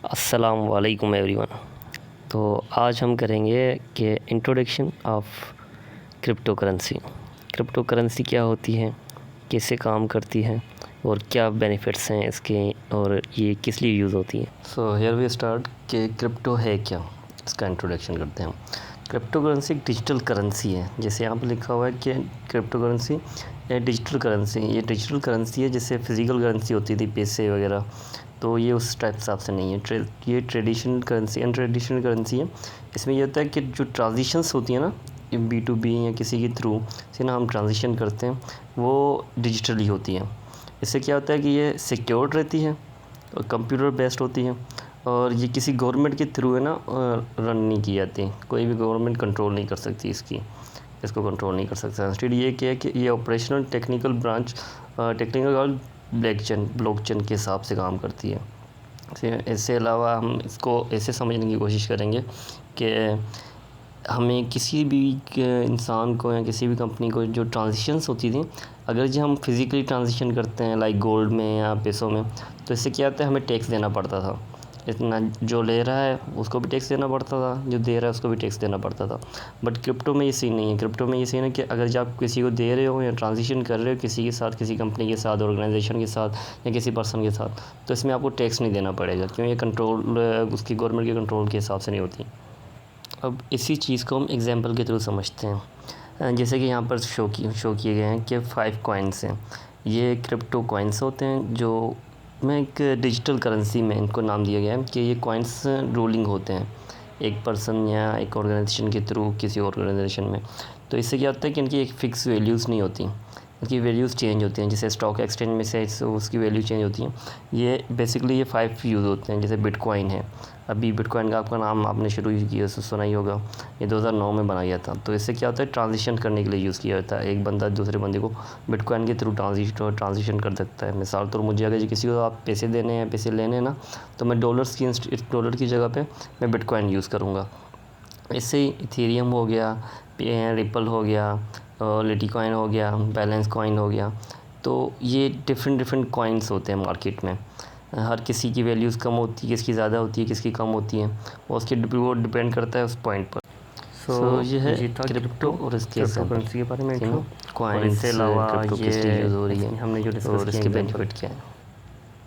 अस्सलाम वालेकुम एवरीवन। तो आज हम करेंगे कि introduction of crypto currency. Crypto currency क्या होती है, कैसे काम करती है और क्या बेनिफिट्स हैं इसके और ये किस लिए यूज़ होती है। सो हियर वी स्टार्ट कि क्रिप्टो है क्या, इसका इंट्रोडक्शन करते हैं। क्रिप्टो करेंसी एक डिजिटल करेंसी है, जैसे यहाँ पर लिखा हुआ है कि क्रिप्टो करेंसी डिजिटल करेंसी। ये डिजिटल करेंसी है, जैसे फिज़िकल करेंसी होती थी पैसे वगैरह, तो ये उस टाइप हिसाब से नहीं है। ये ट्रेडिशनल करेंसी अनट्रेडिशनल करेंसी है। इसमें ये होता है कि जो ट्रांजिशंस होती हैं ना B2B या किसी के थ्रू से ना हम ट्रांजिशन करते हैं, वो डिजिटली होती हैं। इससे क्या होता है कि ये सिक्योर्ड रहती है और कंप्यूटर बेस्ड होती है, और ये किसी गवर्नमेंट के थ्रू है ना रन नहीं की जाती। कोई भी गवर्नमेंट कंट्रोल नहीं कर सकती इसको कंट्रोल नहीं कर सकता। इंस्टेड ये क्या है कि ये operational technical branch technical blockchain के हिसाब से काम करती है। इससे अलावा हम इसको ऐसे समझने की कोशिश करेंगे कि हमें किसी भी इंसान को या किसी भी कंपनी को जो ट्रांजिशंस होती थी, अगर जो हम फिज़िकली ट्रांजिशन करते हैं लाइक गोल्ड में या पैसों में, तो इससे क्या होता है हमें टैक्स देना पड़ता था। इतना जो ले रहा है उसको भी टैक्स देना पड़ता था, जो दे रहा है उसको भी टैक्स देना पड़ता था। बट क्रिप्टो में ये सीन नहीं है। क्रिप्टो में ये सीन है कि अगर जब आप किसी को दे रहे हो या ट्रांजिशन कर रहे हो किसी के साथ, किसी कंपनी के साथ, ऑर्गेनाइजेशन के साथ या किसी पर्सन के साथ, तो इसमें आपको टैक्स नहीं देना पड़ेगा, क्यों ये कंट्रोल उसकी गवर्नमेंट के कंट्रोल के हिसाब से नहीं होती। अब इसी चीज़ को हम एग्जांपल के थ्रू समझते हैं। जैसे कि यहाँ पर शो किए गए हैं कि 5 कॉइन्स हैं। ये क्रिप्टो कॉइन्स होते हैं, जो मैं एक डिजिटल करेंसी में इनको नाम दिया गया है कि ये कॉइन्स रोलिंग होते हैं एक पर्सन या एक ऑर्गेनाइजेशन के थ्रू किसी ऑर्गेनाइजेशन में। तो इससे क्या होता है कि इनकी एक फ़िक्स वैल्यूज़ नहीं होती, इनकी वैल्यूज़ चेंज होती हैं। जैसे स्टॉक एक्सचेंज में से उसकी वैल्यू चेंज होती हैं। ये बेसिकली ये 5 यूज़ होते हैं। जैसे बिटकॉइन है, अभी बिटकॉइन का आपका नाम आपने शुरू किया सुना ही होगा। ये 2009 में बनाया था। तो इससे क्या होता है, ट्रांजिशन करने के लिए यूज़ किया जाता है। एक बंदा दूसरे बंदे को बिटकॉइन के थ्रू ट्रांजिशन कर सकता है। मिसाल तो मुझे अगर किसी को आप पैसे देने हैं, पैसे लेने हैं ना, तो मैं डॉलर की जगह पे मैं बिटकॉइन यूज़ करूँगा। इससे इथेरियम हो गया, रिपल हो गया, लिटिकॉइन हो गया, बैलेंस कॉइन हो गया। तो ये डिफरेंट कॉइन्स होते हैं मार्केट में। हर किसी की वैल्यूज़ कम होती है, किसकी ज़्यादा होती है, किसकी कम होती है, वो डिपेंड करता है उस पॉइंट पर। सो ये है क्रिप्टो और इसके करेंसी के बारे में, कॉइन्स से अलावा ये यूज़ हो रही है, हमने जो डिस्कस किया, इसके बेनिफिट क्या है।